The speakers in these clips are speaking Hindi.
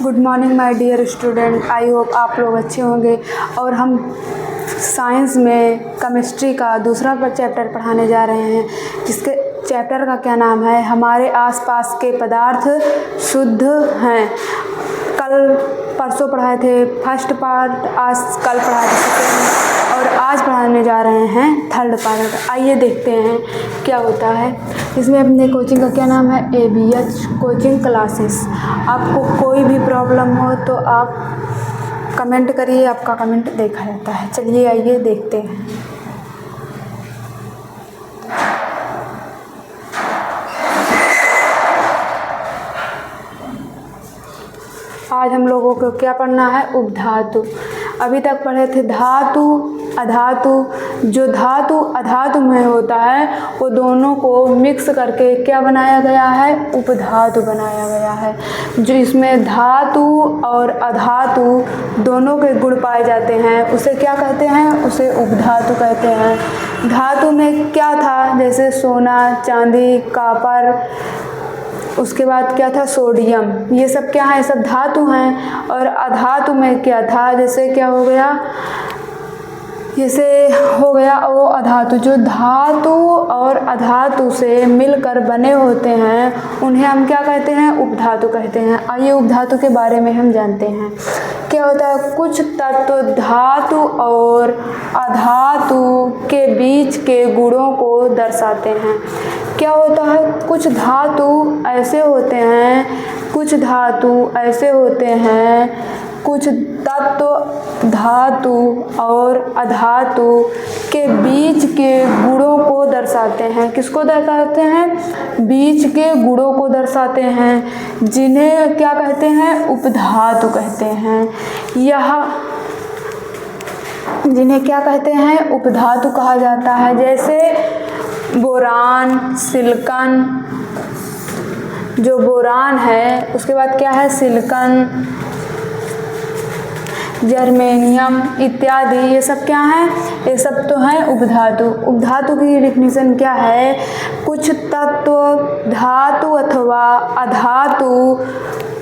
Good morning my dear student. I hope आप लोग अच्छे होंगे। और हम साइंस में केमिस्ट्री का दूसरा चैप्टर पढ़ाने जा रहे हैं, जिसके चैप्टर का क्या नाम है, हमारे आसपास के पदार्थ शुद्ध हैं। परसों पढ़ाए थे फर्स्ट पार्ट, कल पढ़ाए थे सेकेंड, और आज पढ़ाने जा रहे हैं थर्ड पार्ट। आइए देखते हैं क्या होता है। इसमें अपने कोचिंग का क्या नाम है, ABH कोचिंग क्लासेस। आपको कोई भी प्रॉब्लम हो तो आप कमेंट करिए, आपका कमेंट देखा जाता है। चलिए आइए देखते हैं। आज हम लोगों को क्या पढ़ना है, उपधातु। अभी तक पढ़े थे धातु, अधातु। जो धातु अधातु में होता है वो दोनों को मिक्स करके क्या बनाया गया है, उपधातु बनाया गया है। जो इसमें धातु और अधातु दोनों के गुण पाए जाते हैं उसे क्या कहते हैं, उसे उपधातु कहते हैं। धातु में क्या था, जैसे सोना, चांदी, कॉपर, उसके बाद क्या था, सोडियम। ये सब क्या है, सब धातु हैं। और अधातु में क्या था, जैसे क्या हो गया, जैसे हो गया वो अधातु। जो धातु और अधातु से मिलकर बने होते हैं उन्हें हम क्या कहते हैं, उपधातु कहते हैं। आइए उपधातु के बारे में हम जानते हैं। क्या होता है, कुछ तत्व धातु और अधातु के बीच के गुणों को दर्शाते हैं। क्या होता है, कुछ धातु ऐसे होते हैं, कुछ धातु ऐसे होते हैं, कुछ तत्व धातु और अधातु के बीच के गुणों को दर्शाते हैं। किसको दर्शाते हैं, बीच के गुणों को दर्शाते हैं, जिन्हें क्या कहते हैं, उपधातु कहते हैं। यह जिन्हें क्या कहते हैं, उपधातु कहा जाता है। जैसे बोरान, सिलिकॉन, जो बोरान है, उसके बाद क्या है, सिलिकॉन, जर्मेनियम इत्यादि, ये सब क्या हैं, ये सब तो हैं उपधातु। उपधातु की डेफिनेशन क्या है, कुछ तत्व धातु अथवा अधातु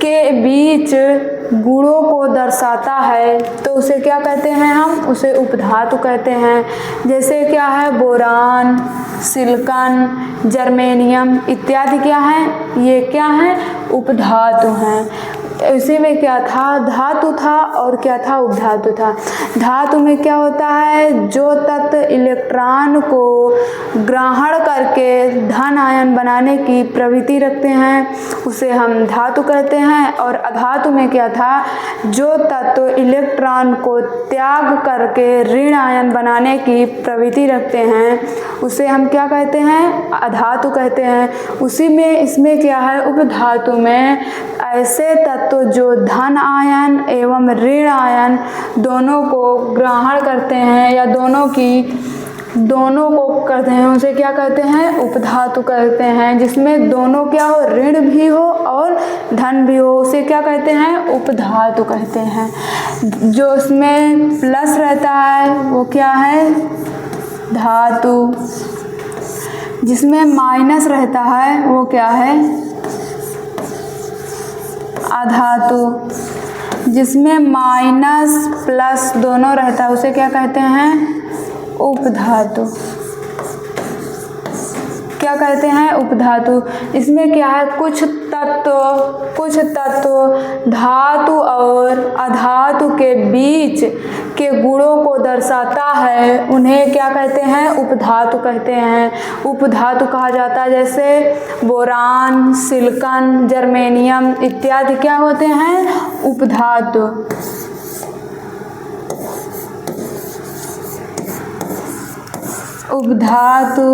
के बीच गुणों को दर्शाता है तो उसे क्या कहते हैं, हम उसे उपधातु कहते हैं। जैसे क्या है, बोरान, सिलिकॉन, जर्मेनियम इत्यादि क्या हैं, ये क्या हैं, उपधातु हैं। इसी में क्या था, धातु था और क्या था, उपधातु था। धातु में क्या होता है, जो तत्व इलेक्ट्रॉन को ग्रहण करके धन आयन बनाने की प्रवृत्ति रखते हैं उसे हम धातु कहते हैं। और अधातु में क्या था, जो तत्व इलेक्ट्रॉन को त्याग करके ऋण आयन बनाने की प्रवृत्ति रखते हैं उसे हम क्या कहते हैं, अधातु कहते हैं। उसी में इसमें क्या है, उपधातु में ऐसे तत्व जो धन आयन एवं ऋण आयन दोनों को ग्रहण करते हैं या दोनों को करते हैं उसे क्या कहते हैं, उपधातु कहते हैं। जिसमें दोनों क्या हो, ऋण भी हो और धन भी हो, उसे क्या कहते हैं, उपधातु कहते हैं। जो इसमें प्लस रहता है वो क्या है, धातु। जिसमें माइनस रहता है वो क्या है, अधातु। जिसमें माइनस प्लस दोनों रहता है उसे क्या कहते हैं, उपधातु। क्या कहते हैं, उपधातु। इसमें क्या है, कुछ तत्व धातु और अधातु के बीच के गुणों को दर्शाता है उन्हें क्या कहते हैं, उपधातु कहते हैं, उपधातु कहा जाता है। जैसे बोरान, सिलिकॉन, जर्मेनियम इत्यादि क्या होते हैं, उपधातु। उपधातु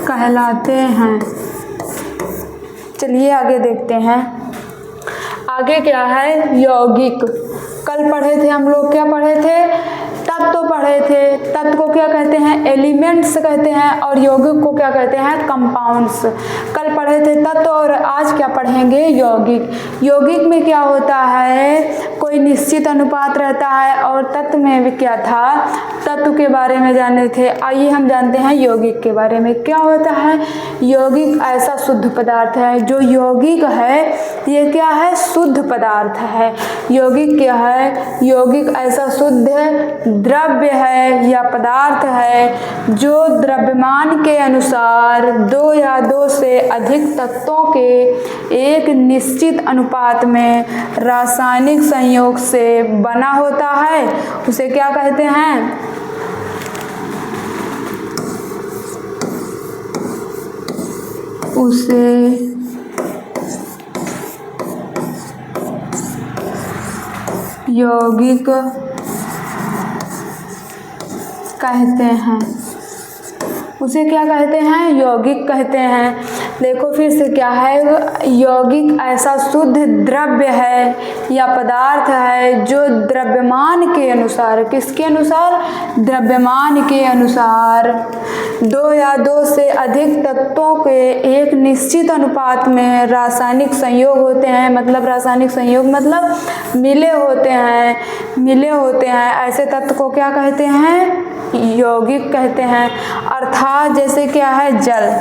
कहलाते हैं। चलिए आगे देखते हैं। आगे क्या है, यौगिक। कल पढ़े थे हम लोग, क्या पढ़े थे, तत्व पढ़े थे। तत्व को क्या कहते हैं, एलिमेंट्स कहते हैं, और यौगिक को क्या कहते हैं, कंपाउंड्स। कल पढ़े थे तत्व और आज क्या पढ़ेंगे, यौगिक। यौगिक में क्या होता है, कोई निश्चित अनुपात रहता है, और तत्व में भी क्या था, तत्व के बारे में जाने थे। आइए हम जानते हैं यौगिक के बारे में। क्या होता है, यौगिक ऐसा शुद्ध पदार्थ है, जो यौगिक है ये क्या है, शुद्ध पदार्थ है। यौगिक क्या है, यौगिक ऐसा शुद्ध द्रव्य है या पदार्थ है जो द्रव्यमान के अनुसार दो या दो से अधिक तत्वों के एक निश्चित अनुपात में रासायनिक संयोग से बना होता है। उसे क्या कहते हैं, उसे यौगिक कहते हैं। उसे क्या कहते हैं, यौगिक कहते हैं। देखो फिर से क्या है, यौगिक ऐसा शुद्ध द्रव्य है या पदार्थ है जो द्रव्यमान के अनुसार, किसके अनुसार, द्रव्यमान के अनुसार दो या दो से अधिक तत्वों के एक निश्चित अनुपात में रासायनिक संयोग होते हैं। मतलब रासायनिक संयोग मतलब मिले होते हैं, मिले होते हैं। ऐसे तत्व को क्या कहते हैं, यौगिक कहते हैं। अर्थात जैसे क्या है, जल।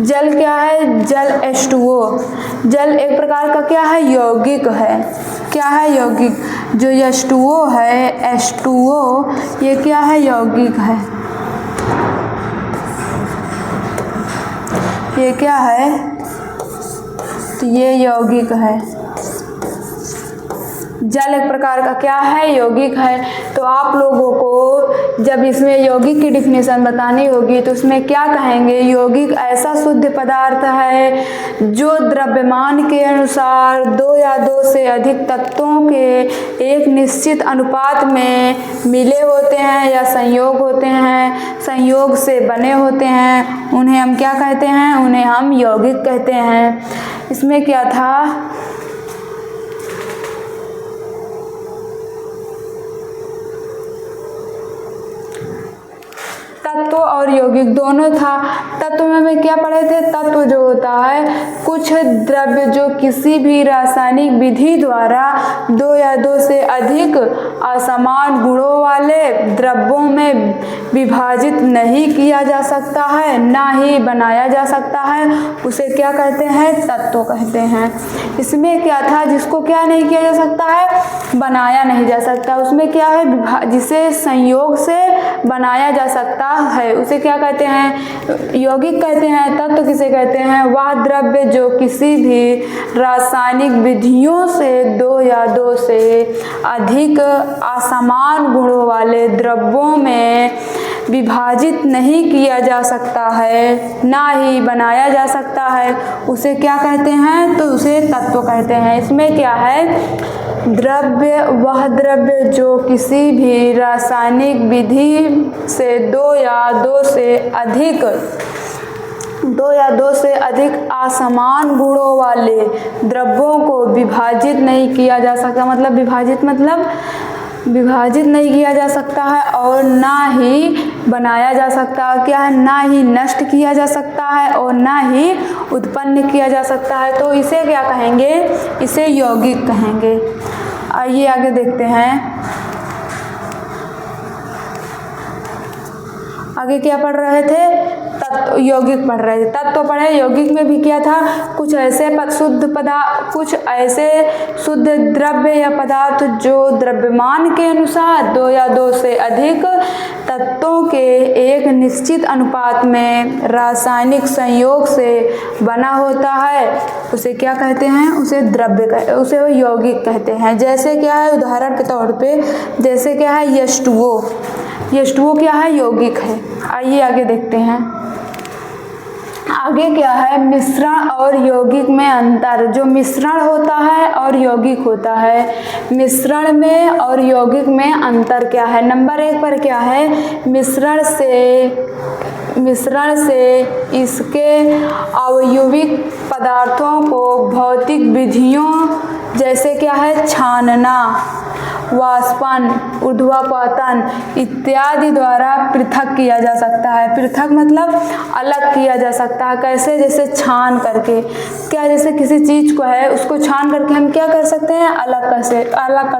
जल क्या है, जल H2O। जल एक प्रकार का क्या है, यौगिक है। क्या है, यौगिक। जो H2O है, H2O ये क्या है, यौगिक है। ये क्या है, तो ये यौगिक है। जल एक प्रकार का क्या है, यौगिक है। तो आप लोगों को जब इसमें यौगिक की डिफिनेशन बतानी होगी तो उसमें क्या कहेंगे, यौगिक ऐसा शुद्ध पदार्थ है जो द्रव्यमान के अनुसार दो या दो से अधिक तत्वों के एक निश्चित अनुपात में मिले होते हैं या संयोग होते हैं, संयोग से बने होते हैं। उन्हें हम क्या कहते हैं, उन्हें हम यौगिक कहते हैं। इसमें क्या था, तत्व और यौगिक दोनों था। तत्व में क्या पढ़े थे, तत्व जो होता है कुछ द्रव्य जो किसी भी रासायनिक विधि द्वारा दो या दो से अधिक असमान गुणों वाले द्रव्यों में विभाजित नहीं किया जा सकता है, ना ही बनाया जा सकता है, उसे क्या कहते हैं, तत्व कहते हैं। इसमें क्या था, जिसको क्या नहीं किया जा सकता है, बनाया नहीं जा सकता। उसमें क्या है, जिसे संयोग से बनाया जा सकता है उसे क्या कहते हैं, यौगिक कहते हैं। तत्व किसे कहते हैं, वह द्रव्य जो किसी भी रासायनिक विधियों से दो या दो से अधिक असमान गुणों वाले द्रव्यों में विभाजित नहीं किया जा सकता है, ना ही बनाया जा सकता है, उसे क्या कहते हैं, तो उसे तत्व कहते हैं। इसमें क्या है, द्रव्य वह द्रव्य जो किसी भी रासायनिक विधि से दो या दो से अधिक असमान गुणों वाले द्रव्यों को विभाजित नहीं किया जा सकता। मतलब विभाजित नहीं किया जा सकता है और ना ही बनाया जा सकता, क्या है, ना ही नष्ट किया जा सकता है और ना ही उत्पन्न किया जा सकता है। तो इसे क्या कहेंगे, इसे यौगिक कहेंगे। आइए आगे देखते हैं, आगे क्या पढ़ रहे थे, तत्व, यौगिक पढ़ रहे थे। तत्व पढ़े, यौगिक में भी क्या था, कुछ ऐसे शुद्ध द्रव्य या पदार्थ जो द्रव्यमान के अनुसार दो या दो से अधिक तत्वों के एक निश्चित अनुपात में रासायनिक संयोग से बना होता है, उसे क्या कहते हैं, उसे यौगिक कहते हैं। जैसे क्या है, उदाहरण के तौर पे जैसे क्या है, H2O क्या है, यौगिक है। आइए आगे देखते हैं, आगे क्या है, मिश्रण और यौगिक में अंतर। जो मिश्रण होता है और यौगिक होता है, मिश्रण में और यौगिक में अंतर क्या है। नंबर 1 पर क्या है, मिश्रण से इसके अवयविक पदार्थों को भौतिक विधियों जैसे क्या है, छानना वाष्पन, ऊर्ध्वपतन इत्यादि द्वारा पृथक किया जा सकता है। पृथक मतलब अलग किया जा सकता है। कैसे? जैसे छान करके। क्या? जैसे किसी चीज़ को है उसको छान करके हम क्या कर सकते हैं? अलग कर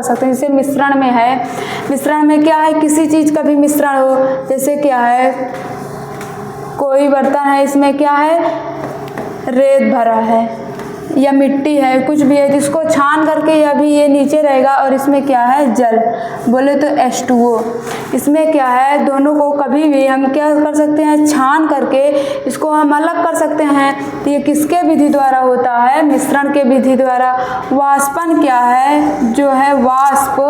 सकते हैं। जैसे मिश्रण में है, मिश्रण में क्या है? किसी चीज़ का भी मिश्रण हो, जैसे क्या है, कोई बर्तन है, इसमें क्या है? रेत भरा है या मिट्टी है, कुछ भी है, जिसको छान करके अभी ये नीचे रहेगा और इसमें क्या है? जल, बोले तो H2O। इसमें क्या है? दोनों को कभी भी हम क्या कर सकते हैं? छान करके इसको हम अलग कर सकते हैं। तो ये किसके विधि द्वारा होता है? मिश्रण के विधि द्वारा। वाष्पन क्या है? जो है वाष्प,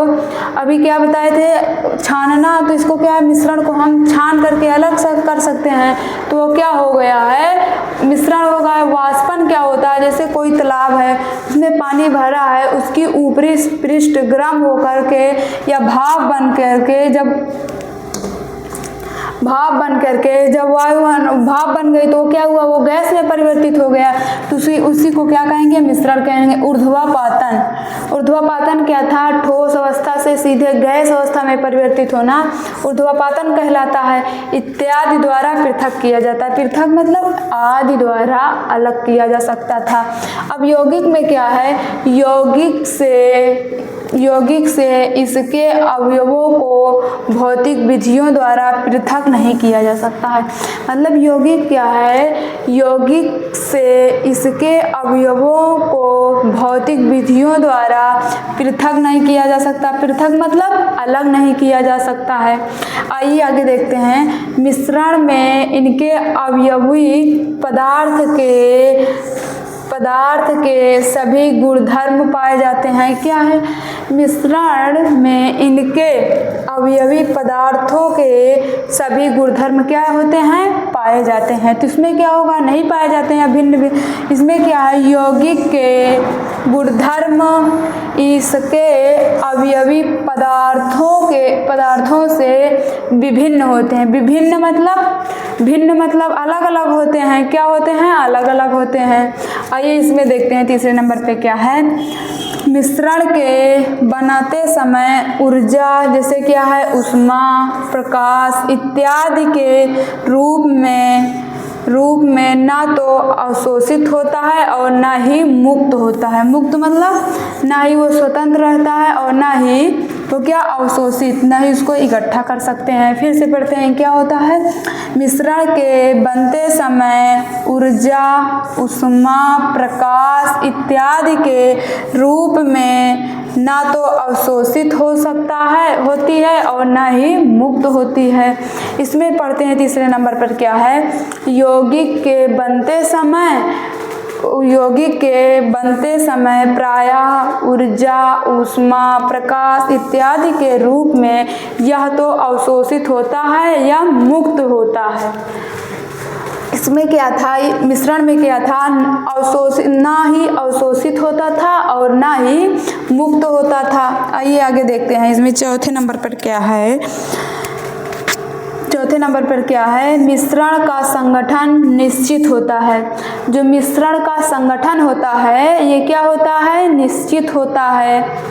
अभी क्या बताए थे? छानना, तो इसको क्या है? मिश्रण को हम छान करके अलग कर सकते हैं, तो वो क्या हो गया है? मिश्रण हो गया है। वाष्पन क्या होता है? जैसे कोई तालाब है, उसमें पानी भरा है, उसकी ऊपरी पृष्ठ गर्म होकर के या भाप बन करके जब वायु भाप बन गई तो क्या हुआ? वो गैस में परिवर्तित हो गया, तो उसी को क्या कहेंगे? मिश्रण कहेंगे। ऊर्ध्वपातन क्या था? ठोस अवस्था से सीधे गैस अवस्था में परिवर्तित होना ऊर्ध्वपातन कहलाता है। इत्यादि द्वारा पृथक किया जाता है। पृथक मतलब आदि द्वारा अलग किया जा सकता था। अब यौगिक में क्या है? यौगिक से इसके अवयवों को भौतिक विधियों द्वारा पृथक नहीं किया जा सकता है। मतलब यौगिक क्या है? यौगिक से इसके अवयवों को भौतिक विधियों द्वारा पृथक नहीं किया जा सकता। पृथक मतलब अलग नहीं किया जा सकता है। आइए आगे देखते हैं। मिश्रण में इनके अवयवी पदार्थ के सभी गुणधर्म पाए जाते हैं। क्या है? मिश्रण में इनके अवयवी पदार्थों के सभी गुणधर्म क्या होते हैं? पाए जाते हैं। तो इसमें क्या होगा? नहीं पाए जाते हैं, भिन्न। इसमें क्या है? यौगिक के गुणधर्म इसके अवयवी पदार्थों से विभिन्न होते हैं। भिन्न मतलब अलग अलग होते हैं। क्या होते हैं? अलग अलग होते हैं। आइए इसमें देखते हैं तीसरे नंबर पे क्या है। मिश्रण के बनाते समय ऊर्जा, जैसे क्या है? ऊष्मा, प्रकाश इत्यादि के रूप में ना तो अवशोषित होता है और ना ही मुक्त होता है। मुक्त मतलब ना ही वो स्वतंत्र रहता है और ना ही तो क्या? अवशोषित, ना ही उसको इकट्ठा कर सकते हैं। फिर से पढ़ते हैं क्या होता है। मिश्रण के बनते समय ऊर्जा, ऊष्मा, प्रकाश इत्यादि के रूप में ना तो अवशोषित होती है और ना ही मुक्त होती है। इसमें पढ़ते हैं तीसरे नंबर पर क्या है। यौगिक के बनते समय प्रायः ऊर्जा, ऊष्मा, प्रकाश इत्यादि के रूप में यह तो अवशोषित होता है या मुक्त होता है। इसमें क्या था? मिश्रण में क्या था? ना ही अवशोषित होता था और ना ही मुक्त होता था। आइए आगे देखते हैं। इसमें चौथे नंबर पर क्या है। मिश्रण का संगठन निश्चित होता है। जो मिश्रण का संगठन होता है ये क्या होता है? निश्चित होता है।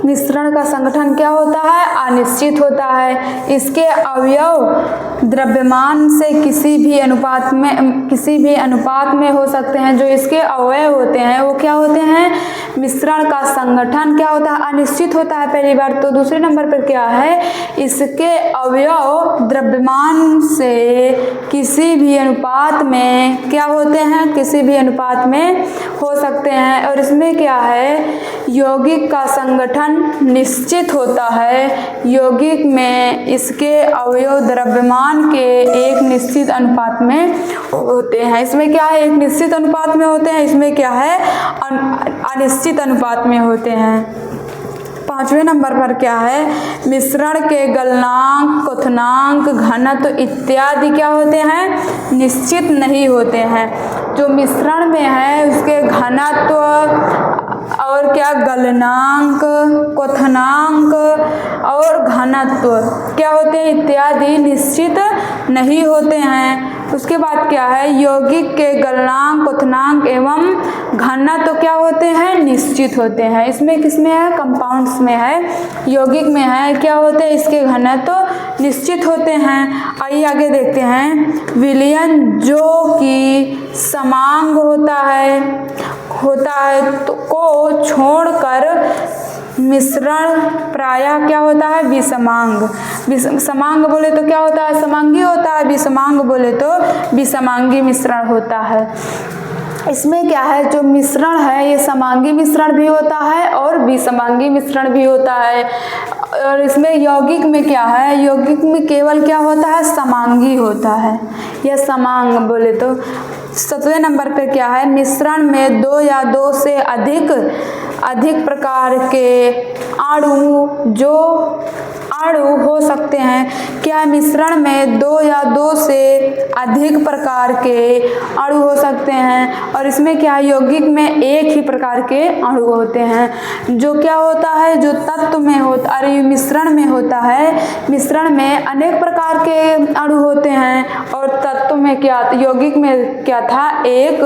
मिश्रण का संगठन क्या होता है? अनिश्चित होता है। इसके अवयव द्रव्यमान से किसी भी अनुपात में हो सकते हैं। जो इसके अवयव होते हैं वो क्या होते हैं? मिश्रण का संगठन क्या होता है? अनिश्चित होता है पहली बार। तो दूसरे नंबर पर क्या है? इसके अवयव द्रव्यमान से किसी भी अनुपात में क्या होते हैं? किसी भी अनुपात में हो सकते हैं। और इसमें क्या है? यौगिक का संगठन निश्चित होता है। यौगिक में इसके अवयव द्रव्यमान के एक निश्चित अनुपात में होते हैं। इसमें क्या है? एक निश्चित अनुपात में होते हैं। इसमें क्या है? अनिश्चित अनुपात में होते हैं। पांचवें नंबर पर क्या है? मिश्रण के गलनांक, क्वथनांक, घनत्व इत्यादि क्या होते हैं? निश्चित नहीं होते हैं। जो मिश्रण में है उसके घनत्व और और क्या गलनांक, क्वथनांक और घनत्व क्या होते हैं इत्यादि निश्चित नहीं होते हैं। उसके बाद क्या है यौगिक के गलनांक, क्वथनांक एवं घनत्व क्या होते हैं निश्चित होते हैं। इसमें किसमें है कंपाउंड्स में है, यौगिक में है क्या होते हैं इसके घनत्व निश्चित होते हैं। आइए आगे देखते हैं विलयन जो कि समांग होता है तो को छोड़कर मिश्रण प्रायः क्या होता है विषमांग। समांग बोले तो क्या होता है समांगी होता है, विषमांग बोले तो विषमांगी मिश्रण होता है। इसमें क्या है जो मिश्रण है ये समांगी मिश्रण भी होता है और विषमांगी मिश्रण भी होता है। और इसमें यौगिक में क्या है यौगिक में केवल क्या होता है समांगी होता है या समांग बोले तो। 7वें नंबर पे क्या है मिश्रण में 2 या 2 से अधिक प्रकार के अणु हो सकते हैं। क्या मिश्रण में 2 या 2 से अधिक प्रकार के अणु हो सकते हैं। और इसमें क्या यौगिक में एक ही प्रकार के अणु होते हैं। जो क्या होता है जो तत्व में होता अरे मिश्रण में होता है, मिश्रण में अनेक प्रकार के अणु होते हैं और तत्व में क्या यौगिक में क्या था एक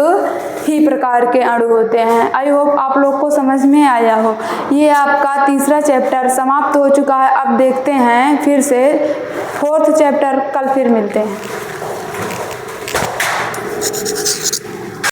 ही प्रकार के अणु होते हैं। आई होप आप लोग को समझ में आया हो। ये आपका तीसरा चैप्टर समाप्त हो चुका है। अब देखते हैं फिर से 4th चैप्टर, कल फिर मिलते हैं।